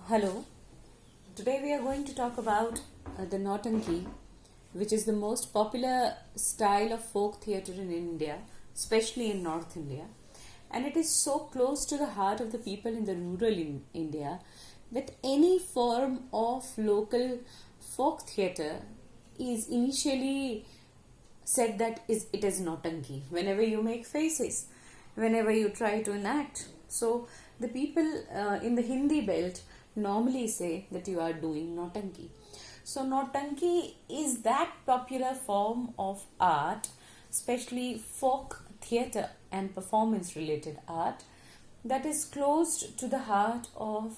Hello, today we are going to talk about the Nautanki, which is the most popular style of folk theatre in India, especially in North India. And it is so close to the heart of the people in the rural India that any form of local folk theatre is initially said that it is Nautanki. Whenever you make faces, whenever you try to enact. So the people in the Hindi belt normally say that you are doing Nautanki. So Nautanki is that popular form of art, especially folk theatre and performance related art, that is closed to the heart of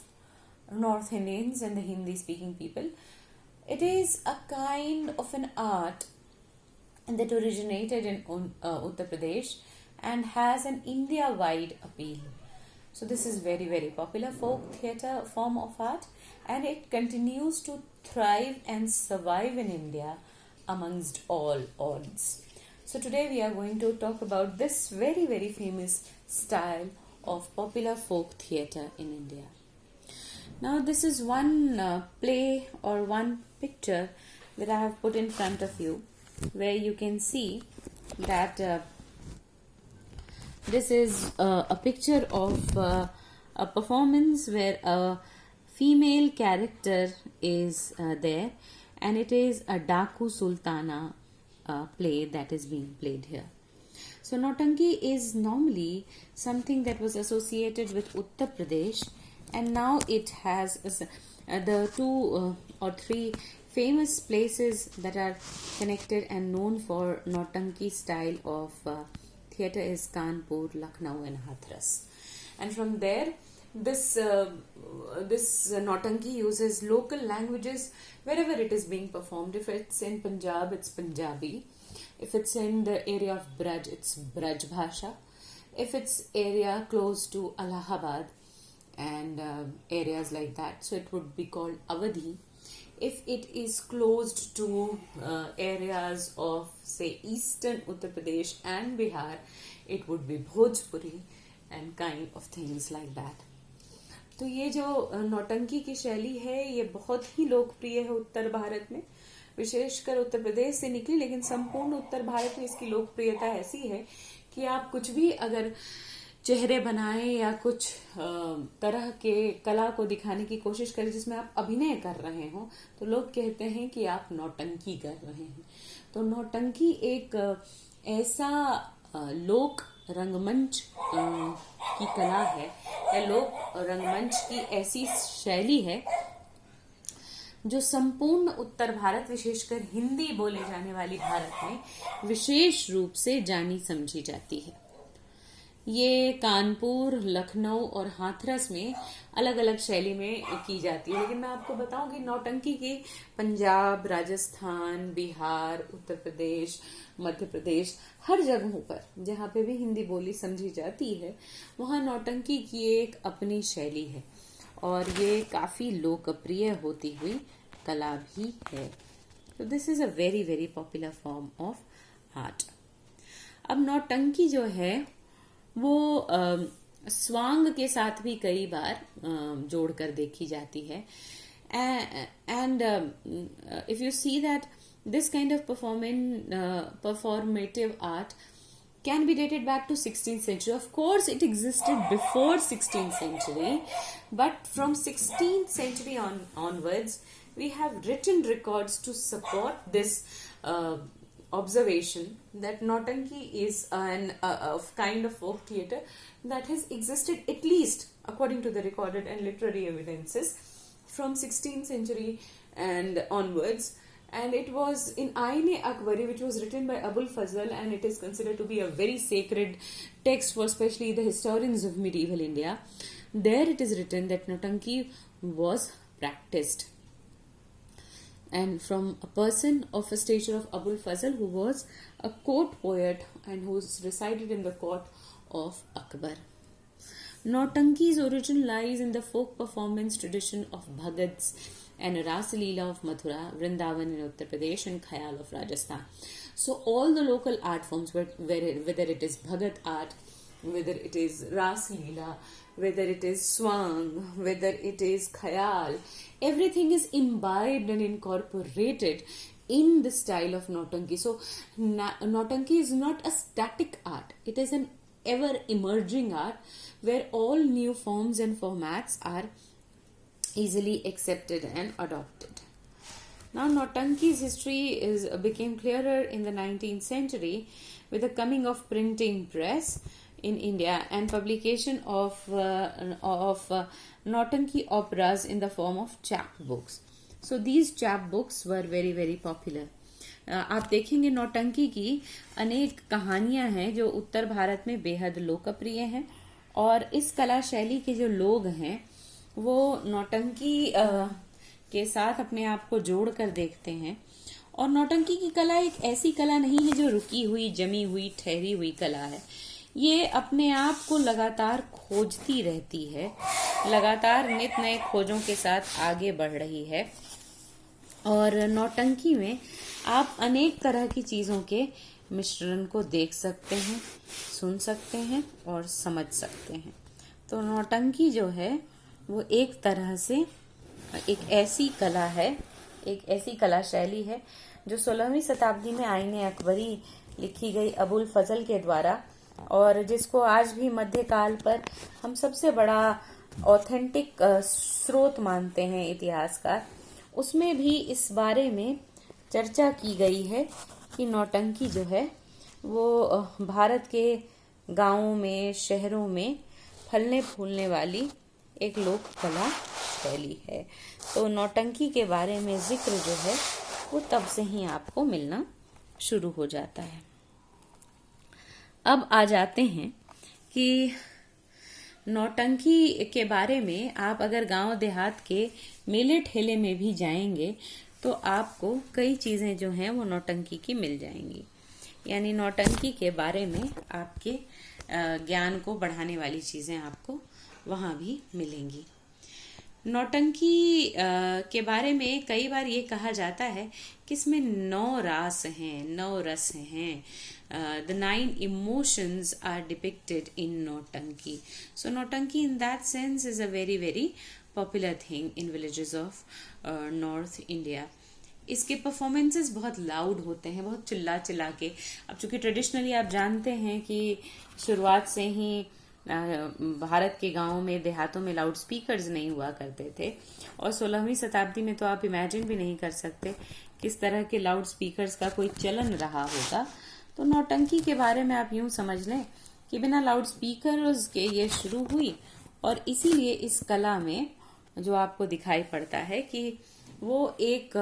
North Indians and the Hindi speaking people. It is a kind of an art that originated in Uttar Pradesh and has an India-wide appeal. So this is very popular folk theatre form of art, and it continues to thrive and survive in India amongst all odds. So today we are going to talk about this very famous style of popular folk theatre in India. Now this is one play or one picture that I have put in front of you, where you can see that this is a picture of a performance where a female character is there, and it is a Daku Sultana play that is being played here. So Nautanki is normally something that was associated with Uttar Pradesh, and now it has the two or three famous places that are connected and known for Nautanki style of theatre is Kanpur, Lucknow and Hathras. And from there, this Nautanki uses local languages wherever it is being performed. If it's in Punjab, it's Punjabi. If it's in the area of Braj, it's Braj Bhasha. If it's area close to Allahabad and areas like that, so it would be called Awadhi. If it is closed to areas of say eastern Uttar Pradesh and Bihar, it would be Bhojpuri and kind of things like that. तो ये जो नौटंकी की शैली है ये बहुत ही लोकप्रिय है उत्तर भारत में, विशेषकर उत्तर प्रदेश से निकली, लेकिन संपूर्ण उत्तर भारत में इसकी लोकप्रियता ऐसी है कि आप कुछ भी अगर चेहरे बनाए या कुछ तरह के कला को दिखाने की कोशिश करें जिसमें आप अभिनय कर रहे हो, तो लोग कहते हैं कि आप नौटंकी कर रहे हैं. तो नौटंकी एक ऐसा लोक रंगमंच की कला है या लोक रंगमंच की ऐसी शैली है जो संपूर्ण उत्तर भारत, विशेषकर हिंदी बोले जाने वाली भारत में विशेष रूप से जानी समझी जाती है. ये कानपुर, लखनऊ और हाथरस में अलग अलग शैली में की जाती है, लेकिन मैं आपको बताऊं कि नौटंकी की पंजाब, राजस्थान, बिहार, उत्तर प्रदेश, मध्य प्रदेश, हर जगहों पर जहाँ पे भी हिंदी बोली समझी जाती है वहाँ नौटंकी की एक अपनी शैली है और ये काफी लोकप्रिय होती हुई कला भी है. तो this is a very popular form of art. अब नौटंकी जो है वो स्वांग के साथ भी कई बार जोड़कर देखी जाती है. And if you see that this kind of performative art can be dated back to 16th century. Of course, it existed before 16th century, but from 16th century onwards, we have written records to support this observation that Nautanki is a kind of folk theatre that has existed, at least according to the recorded and literary evidences, from 16th century and onwards. And it was in Ain-e-Akbari, which was written by Abul Fazl, and it is considered to be a very sacred text for especially the historians of medieval India. There it is written that Nautanki was practiced, and from a person of a stature of Abul Fazl, who was a court poet and who resided in the court of Akbar. Nautanki's origin lies in the folk performance tradition of Bhagats and Rasa Leela of Mathura, Vrindavan in Uttar Pradesh, and Khayal of Rajasthan. So all the local art forms, whether it is Bhagat art, whether it is Ras Leela, whether it is swang, whether it is khayal, everything is imbibed and incorporated in the style of Nautanki. So, Nautanki is not a static art, it is an ever emerging art where all new forms and formats are easily accepted and adopted. Now, Nautanki's history became clearer in the 19th century with the coming of printing press in India and publication of Nautanki operas in the form of chapbooks. So these chapbooks were very very popular. आप देखेंगे नौटंकी की अनेक कहानियां हैं जो उत्तर भारत में बेहद लोकप्रिय हैं और इस कला शैली के जो लोग हैं वो नौटंकी के साथ अपने आप को जोड़कर देखते हैं। और नौटंकी की कला एक ऐसी कला नहीं है जो रुकी हुई, जमी हुई, ठहरी हुई कला है। ये अपने आप को लगातार खोजती रहती है, लगातार नित नए खोजों के साथ आगे बढ़ रही है। और नौटंकी में आप अनेक तरह की चीजों के मिश्रण को देख सकते हैं, सुन सकते हैं और समझ सकते हैं। तो नौटंकी जो है वो एक तरह से एक ऐसी कला है, एक ऐसी कला शैली है जो 16वीं शताब्दी में आईने अकबरी लिखी गई अबुल फजल के द्वारा और जिसको आज भी मध्यकाल पर हम सबसे बड़ा ऑथेंटिक स्रोत मानते हैं इतिहासकार, उसमें भी इस बारे में चर्चा की गई है कि नौटंकी जो है वो भारत के गांवों में, शहरों में फलने फूलने वाली एक लोक कला शैली है। तो नौटंकी के बारे में जिक्र जो है वो तब से ही आपको मिलना शुरू हो जाता है। अब आ जाते हैं कि नौटंकी के बारे में आप अगर गांव देहात के मेले ठेले में भी जाएंगे तो आपको कई चीजें जो हैं वो नौटंकी की मिल जाएंगी। यानी नौटंकी के बारे में आपके ज्ञान को बढ़ाने वाली चीजें आपको वहां भी मिलेंगी। नौटंकी के बारे में कई बार ये कहा जाता है कि इसमें 9 रास हैं, 9 रस हैं। The 9 emotions are depicted in Nautanki. So Nautanki in that sense is a very very popular thing in villages of North India. इसके परफॉर्मेंसेस बहुत लाउड होते हैं, बहुत चिल्ला चिल्ला के। अब चूंकि ट्रेडिशनली आप जानते हैं कि शुरुआत से ही भारत के गांवों में, देहातों में लाउड स्पीकर्स नहीं हुआ करते थे और 16वीं शताब्दी में तो आप इमेजिन भी नहीं कर सकते किस तरह के लाउड स्पीकर्स का कोई चलन रहा होगा। तो नौटंकी के बारे में आप यूं समझ लें कि बिना लाउड स्पीकर्स के ये शुरू हुई और इसीलिए इस कला में जो आपको दिखाई पड़ता है कि वो एक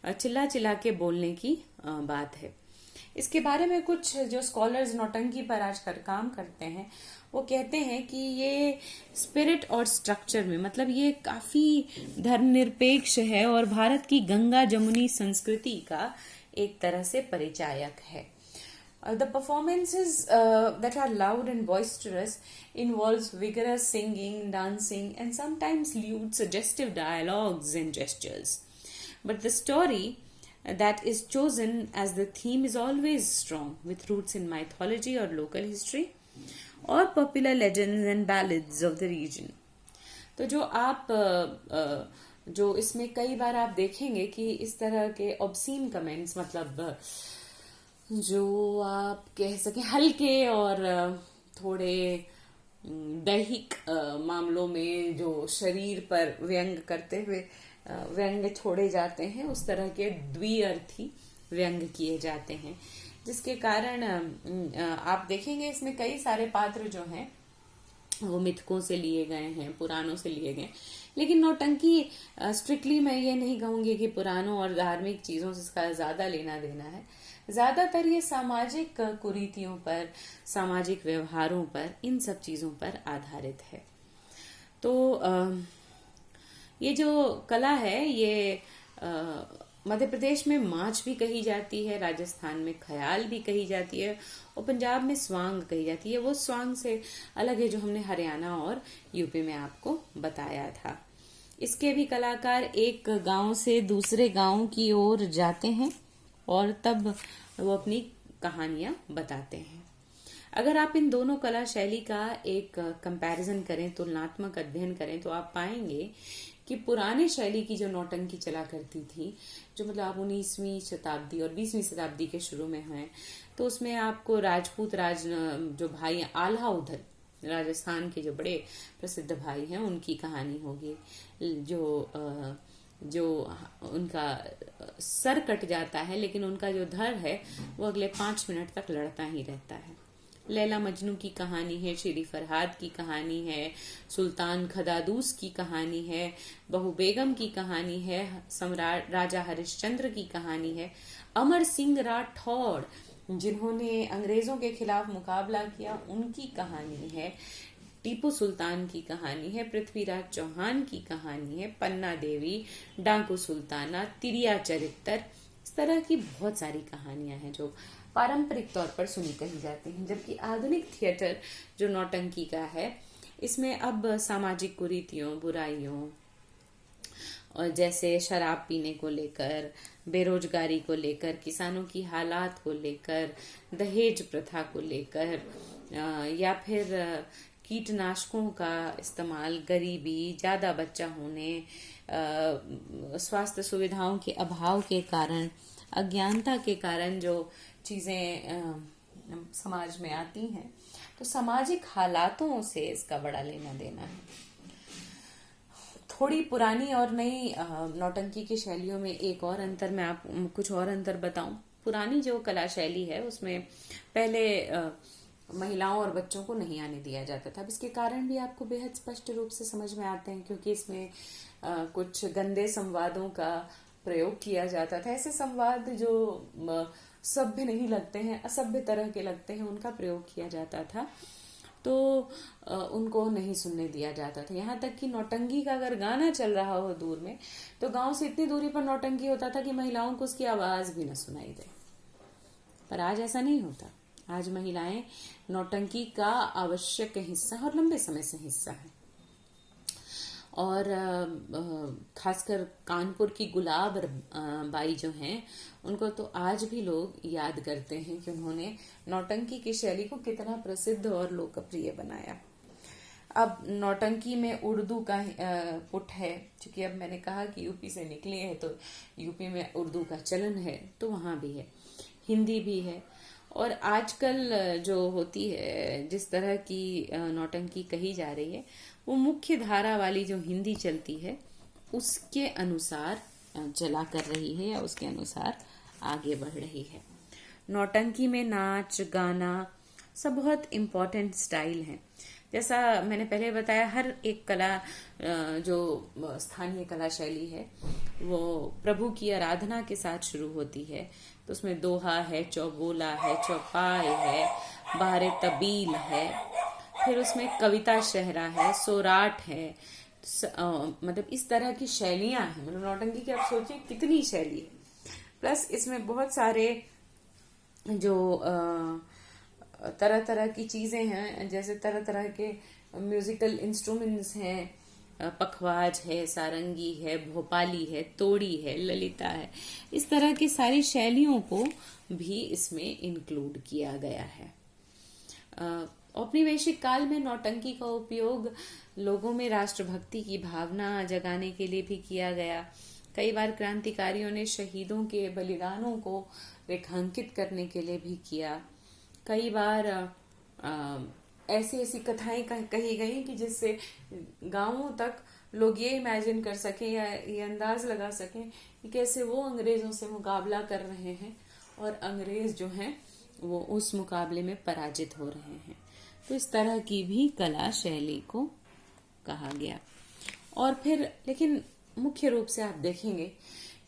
चिल्ला चिल्ला के बोलने की बात है। इसके बारे में कुछ जो स्कॉलर्स नौटंकी पर आजकल काम करते हैं वो कहते हैं कि ये स्पिरिट और स्ट्रक्चर में, मतलब ये काफी धर्मनिरपेक्ष है और भारत की गंगा जमुनी संस्कृति का एक तरह से परिचायक है। The performances that are loud and boisterous involves vigorous singing, dancing and sometimes lewd suggestive dialogues and gestures. But the story that is chosen as the theme is always strong, with roots in mythology or local history or popular legends and ballads of the region. तो जो आप जो इसमें कई बार आप देखेंगे कि इस तरह के ऑब्सीन कमेंट्स, मतलब जो आप कह सकें हल्के और थोड़े दैहिक मामलों में जो शरीर पर व्यंग करते हुए व्यंग छोड़े जाते हैं, उस तरह के द्विअर्थी व्यंग किए जाते हैं, जिसके कारण आप देखेंगे इसमें कई सारे पात्र जो हैं वो मिथकों से लिए गए हैं, पुराणों से लिए गए। लेकिन नौटंकी स्ट्रिक्टली मैं ये नहीं कहूंगी कि पुराणों और धार्मिक चीजों से इसका ज्यादा लेना देना है। ज्यादातर ये सामाजिक कुरीतियों पर, सामाजिक व्यवहारों पर, इन सब चीजों पर आधारित है। तो ये जो कला है ये मध्य प्रदेश में माच भी कही जाती है, राजस्थान में ख्याल भी कही जाती है और पंजाब में स्वांग कही जाती है। वो स्वांग से अलग है जो हमने हरियाणा और यूपी में आपको बताया था। इसके भी कलाकार एक गांव से दूसरे गांव की ओर जाते हैं और तब वो अपनी कहानियां बताते हैं। अगर आप इन दोनों कला शैली का एक कंपैरिजन करें, तुलनात्मक अध्ययन करें, तो आप पाएंगे कि पुराने शैली की जो नौटंकी चला करती थी, जो मतलब आप 19वीं शताब्दी और 20वीं शताब्दी के शुरू में हैं, तो उसमें आपको राजपूत जो भाई आल्हा उदल, राजस्थान के जो बड़े प्रसिद्ध भाई हैं, उनकी कहानी होगी। जो उनका सर कट जाता है, लेकिन उनका जो धड़ है वो अगले 5 मिनट तक लड़ता ही रहता है। लैला मजनू की कहानी है, शेरी फरहाद की कहानी है, सुल्तान खदादूस की कहानी है, बहू बेगम की कहानी है, सम्राट राजा हरिश्चंद्र की कहानी है, अमर सिंह राठौड़ जिन्होंने अंग्रेजों के खिलाफ मुकाबला किया, उनकी कहानी है, टीपू सुल्तान की कहानी है, पृथ्वीराज चौहान की कहानी है, पन्ना देवी, डाकू सुल्ताना, तिरिया चरित्र, इस तरह की बहुत सारी कहानियां हैं जो पारंपरिक तौर पर सुनी कही जाती हैं। जबकि आधुनिक थिएटर जो नौटंकी का है, इसमें अब सामाजिक कुरीतियों, बुराइयों, और जैसे शराब पीने को लेकर, बेरोजगारी को लेकर, किसानों की हालात को लेकर, दहेज प्रथा को लेकर, या फिर कीटनाशकों का इस्तेमाल, गरीबी, ज्यादा बच्चा होने, स्वास्थ्य सुविधाओं के अभाव के कारण, अज्ञानता के कारण जो चीजें समाज में आती हैं, तो सामाजिक हालातों से इसका बड़ा लेना देना है। थोड़ी पुरानी और नई नौटंकी की शैलियों में एक और अंतर, मैं आप कुछ और अंतर बताऊं। पुरानी जो कला शैली है उसमें पहले महिलाओं और बच्चों को नहीं आने दिया जाता था। अब इसके कारण भी आपको बेहद स्पष्ट रूप से समझ में आते हैं, क्योंकि इसमें कुछ गंदे संवादों का प्रयोग किया जाता था। ऐसे संवाद जो सभ्य नहीं लगते हैं, असभ्य तरह के लगते हैं, उनका प्रयोग किया जाता था, तो उनको नहीं सुनने दिया जाता था। यहाँ तक कि नौटंकी का अगर गाना चल रहा हो दूर में, तो गांव से इतनी दूरी पर नौटंकी होता था कि महिलाओं को उसकी आवाज भी न सुनाई दे। पर आज ऐसा नहीं होता। आज महिलाएं नौटंकी का आवश्यक हिस्सा और लंबे समय से हिस्सा है। और खासकर कानपुर की गुलाब बाई जो हैं, उनको तो आज भी लोग याद करते हैं कि उन्होंने नौटंकी की शैली को कितना प्रसिद्ध और लोकप्रिय बनाया। अब नौटंकी में उर्दू का पुट है, क्योंकि अब मैंने कहा कि यूपी से निकले हैं, तो यूपी में उर्दू का चलन है, तो वहां भी है, हिंदी भी है। और आजकल जो होती है, जिस तरह की नौटंकी कही जा रही है, वो मुख्य धारा वाली जो हिंदी चलती है उसके अनुसार चला कर रही है, या उसके अनुसार आगे बढ़ रही है। नौटंकी में नाच गाना सब बहुत इम्पोर्टेंट स्टाइल है। जैसा मैंने पहले बताया, हर एक कला जो स्थानीय कला शैली है वो प्रभु की आराधना के साथ शुरू होती है। तो उसमें दोहा है, चौबोला है, चौपाई है, बहारे तबील है, फिर उसमें कविता शहरा है, सोराठ है, मतलब इस तरह की शैलियां हैं। मतलब नौटंकी की आप सोचिए कितनी शैली है। प्लस इसमें बहुत सारे जो तरह तरह की चीजें हैं, जैसे तरह तरह के म्यूजिकल इंस्ट्रूमेंट्स हैं, पखवाज है, सारंगी है, भोपाली है, तोड़ी है, ललिता है, इस तरह की सारी शैलियों को भी इसमें इंक्लूड किया गया है। औपनिवेशिक काल में नौटंकी का उपयोग लोगों में राष्ट्रभक्ति की भावना जगाने के लिए भी किया गया। कई बार क्रांतिकारियों ने शहीदों के बलिदानों को रेखांकित करने के लिए भी किया। कई बार ऐसी ऐसी कथाएं कही गई कि जिससे गांवों तक लोग ये इमेजिन कर सकें या ये अंदाज लगा सकें कि कैसे वो अंग्रेजों से मुकाबला कर रहे हैं और अंग्रेज जो हैं वो उस मुकाबले में पराजित हो रहे हैं। तो इस तरह की भी कला शैली को कहा गया। और फिर लेकिन मुख्य रूप से आप देखेंगे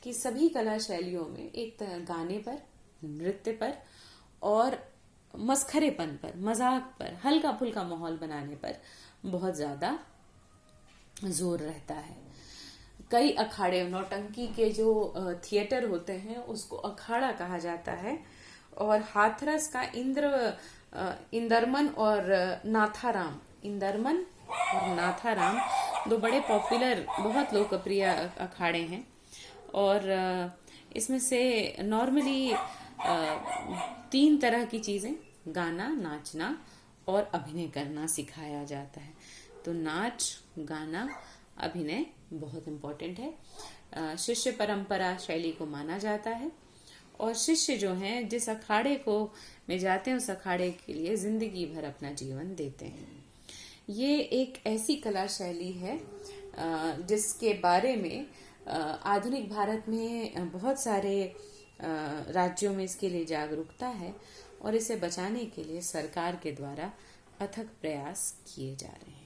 कि सभी कला शैलियों में एक गाने पर, नृत्य पर और मस्खरेपन पर, मजाक पर, हल्का फुल्का माहौल बनाने पर बहुत ज्यादा जोर रहता है। कई अखाड़े, नौटंकी के जो थिएटर होते हैं उसको अखाड़ा कहा जाता है। और हाथरस का इंदरमन और नाथाराम, इंदरमन और नाथाराम दो बड़े पॉपुलर, बहुत लोकप्रिय अखाड़े हैं। और इसमें से नॉर्मली 3 तरह की चीजें गाना, नाचना और अभिनय करना सिखाया जाता है। तो नाच, गाना, अभिनय बहुत इम्पोर्टेंट है। शिष्य परंपरा शैली को माना जाता है और शिष्य जो हैं जिस अखाड़े को में जाते हैं उस अखाड़े के लिए जिंदगी भर अपना जीवन देते हैं। ये एक ऐसी कला शैली है जिसके बारे में आधुनिक भारत में बहुत सारे राज्यों में इसके लिए जागरूकता है और इसे बचाने के लिए सरकार के द्वारा अथक प्रयास किए जा रहे हैं।